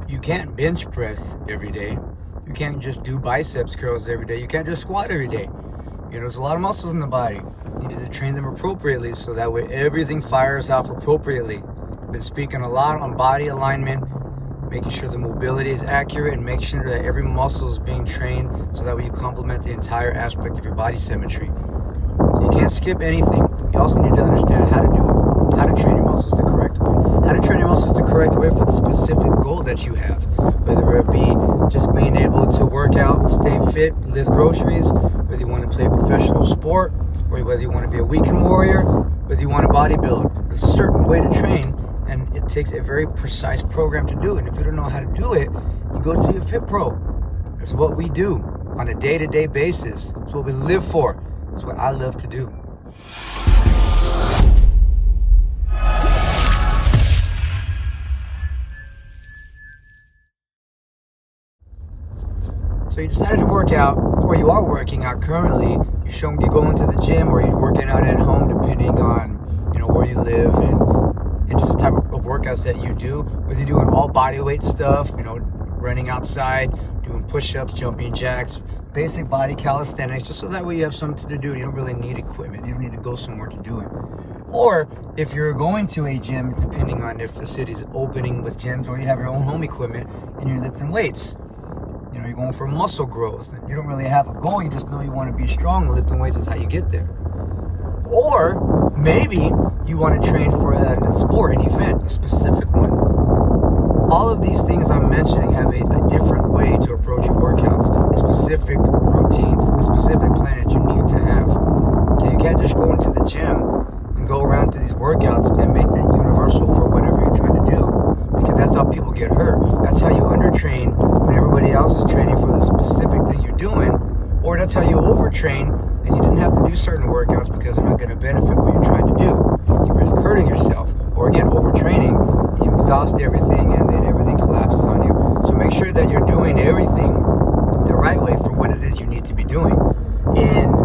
You can't bench press every day. You can't just do biceps curls every day. You can't just squat every day. There's a lot of muscles in the body. You need to train them appropriately so that way everything fires off appropriately. I've been speaking a lot on body alignment, making sure the mobility is accurate and make sure that every muscle is being trained so that way you complement the entire aspect of your body symmetry. So you can't skip anything. You also need to understand how to do it, how to train your muscles the correct way, how to train your muscles the correct way for the specific goal that you have, whether it be just being able to work out, stay fit, lift groceries, whether you want to play a professional sport, or whether you want to be a weekend warrior, whether you want to bodybuild. There's a certain way to train, and it takes a very precise program to do it. And if you don't know how to do it, you go to see a fit pro. That's what we do on a day-to-day basis. It's what we live for. It's what I love to do. So you decided to work out, or you are working out currently. You're going to the gym, or you're working out at home, depending on where you live and just the type of workouts that you do. Whether you're doing all body weight stuff, running outside, doing push-ups, jumping jacks, basic body calisthenics, just so that way you have something to do. You don't really need equipment. You don't need to go somewhere to do it. Or if you're going to a gym, depending on if the city's opening with gyms, or you have your own home equipment and you're lifting weights. You're going for muscle growth. You don't really have a goal. You just know you want to be strong. Lifting weights is how you get there. Or maybe you want to train for a sport, an event, a specific one. All of these things I'm mentioning have a different way to approach your workouts, a specific routine, a specific plan that you need to have. Okay, you can't just go into the gym and go around to these workouts and make that universal for whatever you're trying to do, because that's how people get hurt. That's how you undertrain when everybody else is training for the specific thing you're doing, or that's how you overtrain and you didn't have to do certain workouts because they're not going to benefit what you're trying to do. You risk hurting yourself, or again, overtraining, and you exhaust everything and then everything collapses on you. So make sure that you're doing everything the right way for what it is you need to be doing. And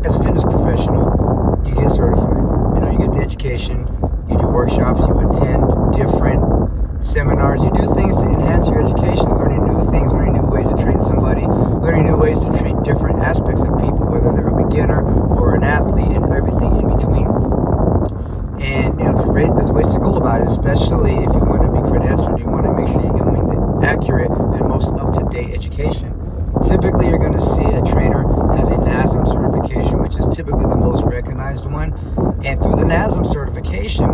as a fitness professional, you get certified. You get the education, you do workshops, you attend different seminars, you do things to enhance your education, learning new things, learning new ways to train somebody, learning new ways to train different aspects of people, whether they're a beginner or an athlete, and everything in between. And there's ways to go about it, especially if you want to be credentialed. You want to make sure you're getting the accurate and most up-to-date education. Typically, you're going to see a trainer has a NASM certification, which is typically the most recognized one. And through the NASM certification,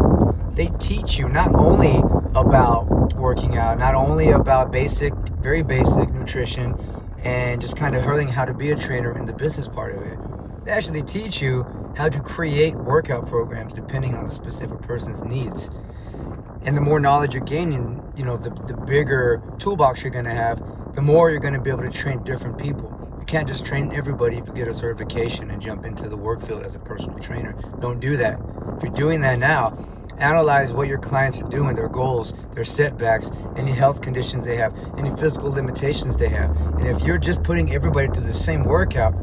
they teach you not only about working out, not only about very basic nutrition, and just kind of learning how to be a trainer in the business part of it. They actually teach you how to create workout programs depending on the specific person's needs. And the more knowledge you're gaining, the bigger toolbox you're going to have, the more you're going to be able to train different people. You can't just train everybody if you get a certification and jump into the work field as a personal trainer. Don't do that. If you're doing that now, analyze what your clients are doing, their goals, their setbacks, any health conditions they have, any physical limitations they have. And if you're just putting everybody to the same workout,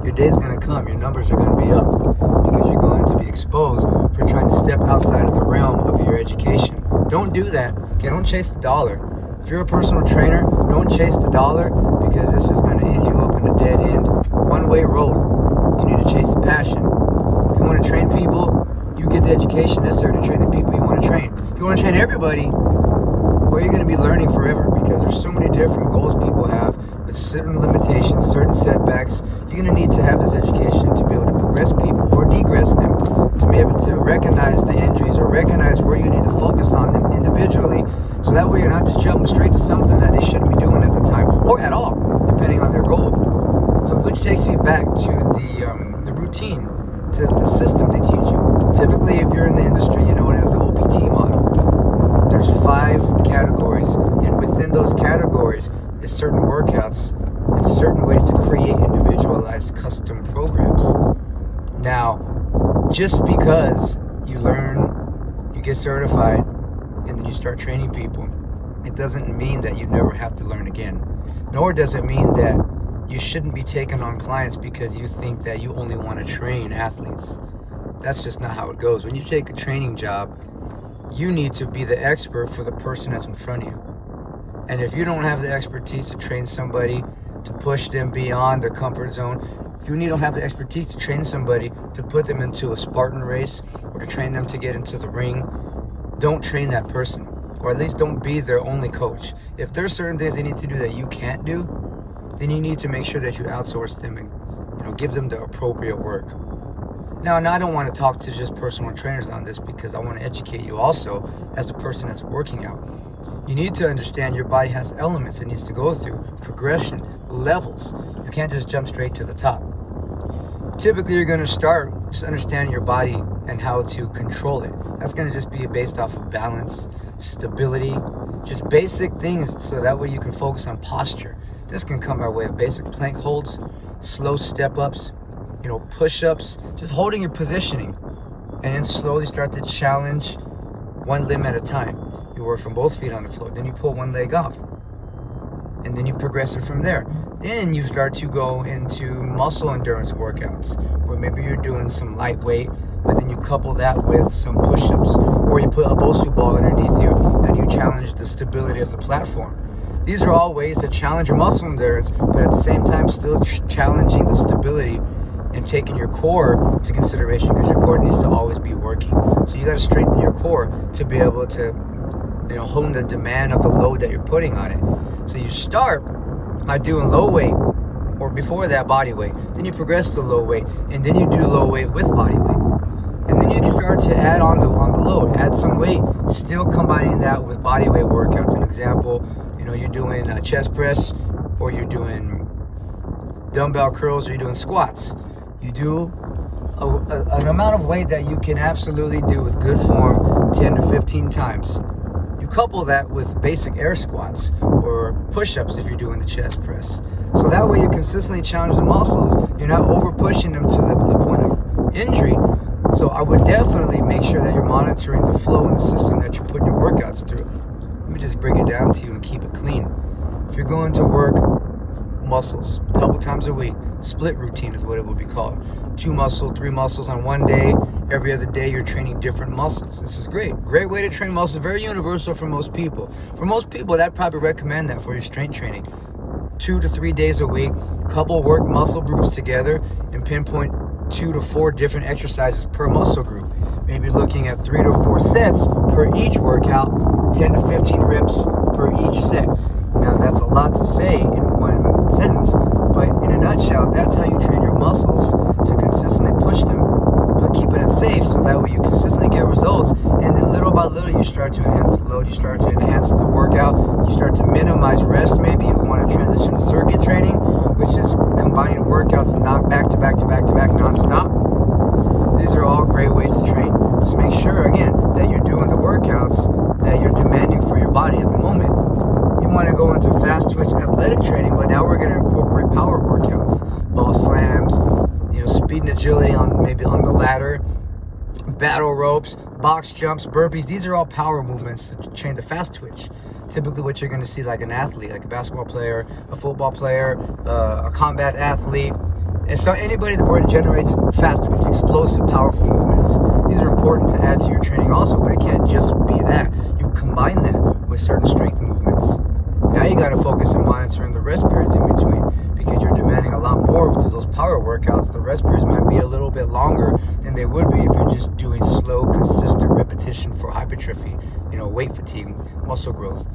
your day's going to come. Your numbers are going to be up because you're going to be exposed for trying to step outside of the realm of your education. Don't do that. Okay, don't chase the dollar. If you're a personal trainer, don't chase the dollar, because this is going to end you up in a dead end, one-way road. You need to chase the passion. If you want to train people, you get the education necessary to train the people you want to train. If you want to train everybody, well, you're going to be learning forever, because there's so many different goals people have with certain limitations, certain setbacks. You're going to need to have this education to be able to progress people or degress them, to be able to recognize the injuries or recognize where you need to focus on them individually, so that way you're not just jumping straight to something that they shouldn't be doing at the time, or at all, depending on their goal. So which takes me back to the routine, to the system they teach you. Typically, if you're in the industry, you know it as the OPT model. There's 5 categories, and within those categories is certain workouts and certain ways to create individualized custom programs. Now, just because you learn, you get certified, and then you start training people, it doesn't mean that you never have to learn again. Nor does it mean that you shouldn't be taking on clients because you think that you only want to train athletes. That's just not how it goes. When you take a training job, you need to be the expert for the person that's in front of you. And if you don't have the expertise to train somebody, to push them beyond their comfort zone, if you don't have the expertise to train somebody, to put them into a Spartan race, or to train them to get into the ring, don't train that person. Or at least don't be their only coach. If there's certain things they need to do that you can't do, then you need to make sure that you outsource them and give them the appropriate work. Now, I don't want to talk to just personal trainers on this, because I want to educate you also as the person that's working out. You need to understand your body has elements it needs to go through, progression, levels. You can't just jump straight to the top. Typically, you're going to start just understanding your body and how to control it. That's going to just be based off of balance, stability, just basic things, so that way you can focus on posture. This can come by way of basic plank holds, slow step-ups, push-ups, just holding your positioning, and then slowly start to challenge one limb at a time. You work from both feet on the floor, then you pull one leg off, and then you progress it from there. Then you start to go into muscle endurance workouts, where maybe you're doing some lightweight, but then you couple that with some push-ups, or you put a Bosu ball underneath you and you challenge the stability of the platform. These are all ways to challenge your muscle endurance, but at the same time still challenging the stability and taking your core into consideration, because your core needs to always be working. So you got to strengthen your core to be able to hone the demand of the load that you're putting on it. So you start by doing low weight, or before that body weight. Then you progress to low weight, and then you do low weight with body weight. And then you can start to add on the load, add some weight, still combining that with body weight workouts. An example, you're doing a chest press, or you're doing dumbbell curls, or you're doing squats. You do an amount of weight that you can absolutely do with good form 10 to 15 times. You couple that with basic air squats or push-ups if you're doing the chest press. So that way you consistently challenge the muscles. You're not over pushing them to the point of injury. So I would definitely make sure that you're monitoring the flow in the system that you're putting your workouts through. Let me just bring it down to you and keep it clean. If you're going to work muscles a couple times a week, split routine is what it would be called. 2 muscles, 3 muscles on one day. Every other day you're training different muscles. This is great way to train muscles. Very universal for most people. For most people, I'd probably recommend that for your strength training. 2 to 3 days a week, couple work muscle groups together, and pinpoint 2 to 4 different exercises per muscle group. Maybe looking at 3 to 4 sets per each workout, 10 to 15 reps per each set. Now that's a lot to say in one sentence, but in a nutshell, that's how you train your muscles to consistently push them, but keeping it safe, so that way you consistently get results. And then little by little you start to enhance the load, you start to enhance the workout, you start to minimize rest. Maybe you want to transition to circuit training, which is combining workouts not back to back to back to back non-stop. These are all great ways to train. Just make sure, again, that you're doing the workouts that you're demanding for your body at the moment. You want to go into fast twitch athletic training, but now we're going to incorporate power workouts, ball slams, speed and agility on the ladder, battle ropes, box jumps, burpees. These are all power movements to train the fast twitch. Typically what you're going to see like an athlete, like a basketball player, a football player, a combat athlete, and so anybody that generates fast twitch, explosive, powerful movements. These are important to add to your training also, but it can't just be that. You combine that with certain strength movements. Now you got to focus on monitoring the rest periods in between, because you're demanding a lot more to those power workouts. The rest periods might be a little bit longer than they would be if you're just doing slow, consistent repetition for hypertrophy, weight fatigue, muscle growth.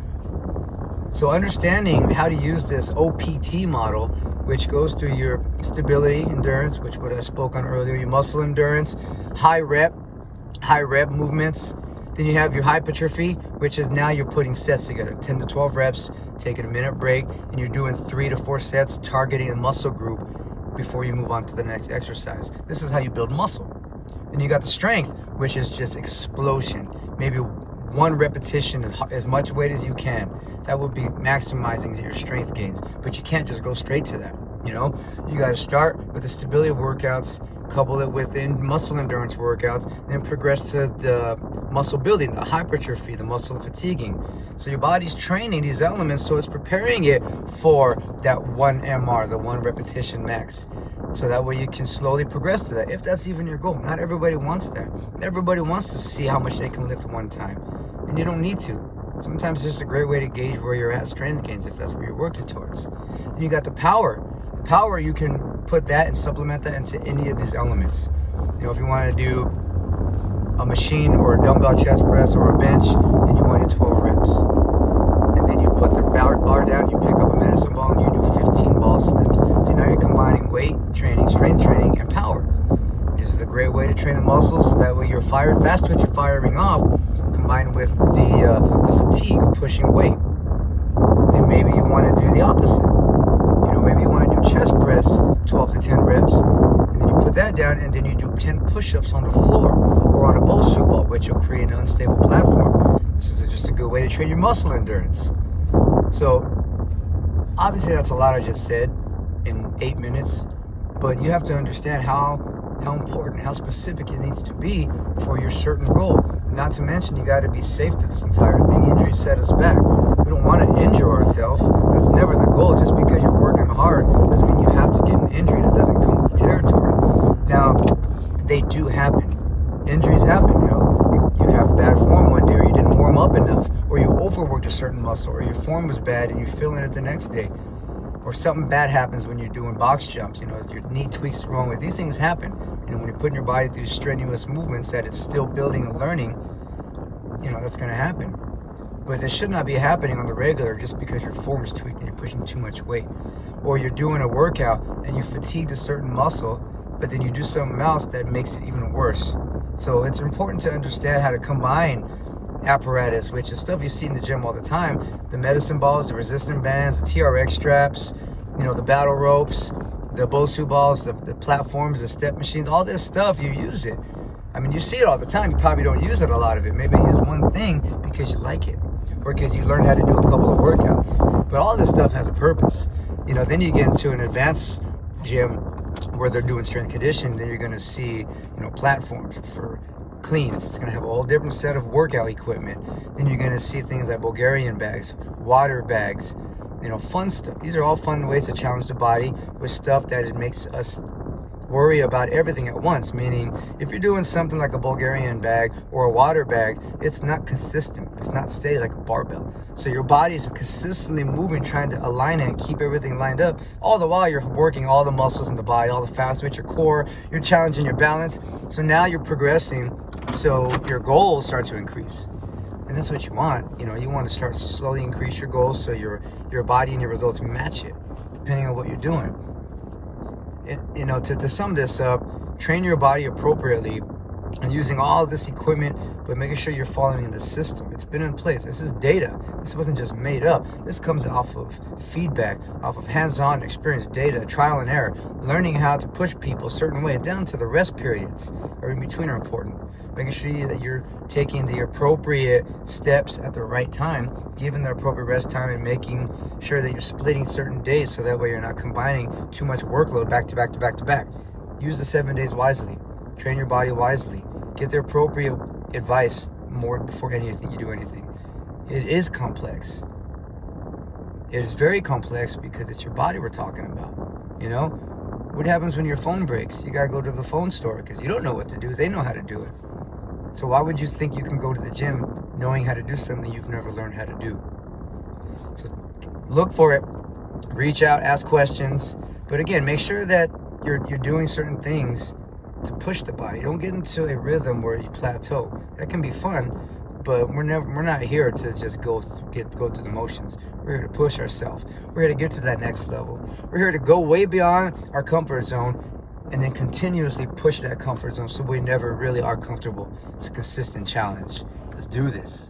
So understanding how to use this OPT model, which goes through your stability, endurance, which what I spoke on earlier, your muscle endurance, high rep movements. Then you have your hypertrophy, which is now you're putting sets together, 10 to 12 reps, taking a minute break, and you're doing 3 to 4 sets, targeting a muscle group before you move on to the next exercise. This is how you build muscle. Then you got the strength, which is just explosion. Maybe 1 repetition, as much weight as you can. That would be maximizing your strength gains, but you can't just go straight to that. You got to start with the stability workouts, couple it within muscle endurance workouts, then progress to the muscle building, the hypertrophy, the muscle fatiguing. So your body's training these elements, so it's preparing it for that 1 MR, the 1 repetition max. So that way you can slowly progress to that, if that's even your goal. Not everybody wants that. Everybody wants to see how much they can lift one time, and you don't need to. Sometimes it's just a great way to gauge where you're at strength gains, if that's where you're working towards. Then you got the power. The power, you can put that and supplement that into any of these elements. You know, if you want to do a machine or a dumbbell chest press or a bench, and you want to do 12 reps. And then you put the bar down, you pick up a medicine ball, and you do 15 ball slams. So now you're combining weight training, strength training, and power. This is a great way to train the muscles, so that way you're fast twitch you're firing off, combined with the fatigue of pushing weight. Then maybe you want to do the opposite. You know, maybe you want to do chest press, 12 to 10 reps, and then you put that down, and then you do 10 push-ups on the floor or on a Bosu ball, which will create an unstable platform. This is just a good way to train your muscle endurance. So, obviously that's a lot I just said in 8 minutes, but you have to understand how important, how specific it needs to be for your certain goal. Not to mention, you got to be safe to this entire thing. Injuries set us back. We don't want to injure ourselves. That's never the goal. Just because you're working hard doesn't mean you have to get an injury. That doesn't come with the territory. Now, they do happen. Injuries happen, you know. You have bad form one day, or you didn't warm up enough, or you overworked a certain muscle, or your form was bad and you're feeling it the next day. Or something bad happens when you're doing box jumps, you know, your knee tweaks the wrong way. These things happen. You know, when you're putting your body through strenuous movements that it's still building and learning, you know, that's going to happen. But it should not be happening on the regular just because your form is tweaked and you're pushing too much weight. Or you're doing a workout and you fatigued a certain muscle, but then you do something else that makes it even worse. So it's important to understand how to combine apparatus, which is stuff you see in the gym all the time. The medicine balls, the resistant bands, the TRX straps, you know, the battle ropes, the Bosu balls, the platforms, the step machines, all this stuff, you use it. I mean, you see it all the time. You probably don't use it, a lot of it. Maybe you use one thing because you like it, or because you learned how to do a couple of workouts. But all this stuff has a purpose. You know, then you get into an advanced gym where they're doing strength conditioning, then you're going to see, you know, platforms for cleans. It's going to have a whole different set of workout equipment. Then you're going to see things like Bulgarian bags, water bags, you know, fun stuff. These are all fun ways to challenge the body with stuff that it makes us worry about everything at once. Meaning, if you're doing something like a Bulgarian bag or a water bag, it's not consistent. It's not steady like a barbell. So your body is consistently moving, trying to align it and keep everything lined up. All the while, you're working all the muscles in the body, all the fast with your core. You're challenging your balance. So now you're progressing. So your goals start to increase. And that's what you want. You know, you want to start to slowly increase your goals so your body and your results match it, depending on what you're doing. You know, to sum this up, train your body appropriately and using all of this equipment, but making sure you're following the system. It's been in place. This is data. This wasn't just made up. This comes off of feedback, off of hands-on experience, data, trial and error, learning how to push people a certain way, down to the rest periods or in between are important. Making sure that you're taking the appropriate steps at the right time, giving the appropriate rest time, and making sure that you're splitting certain days so that way you're not combining too much workload back to back to back to back. Use the 7 days wisely. Train your body wisely. Get the appropriate advice more before anything you do anything. It is complex. It is very complex because it's your body we're talking about. You know? What happens when your phone breaks? You gotta go to the phone store because you don't know what to do. They know how to do it. So why would you think you can go to the gym knowing how to do something you've never learned how to do? So look for it. Reach out, ask questions. But again, make sure that you're doing certain things to push the body. Don't get into a rhythm where you plateau. That can be fun, but we're not here to just go through the motions. We're here to push ourselves. We're here to get to that next level. We're here to go way beyond our comfort zone and then continuously push that comfort zone so we never really are comfortable. It's a consistent challenge. Let's do this.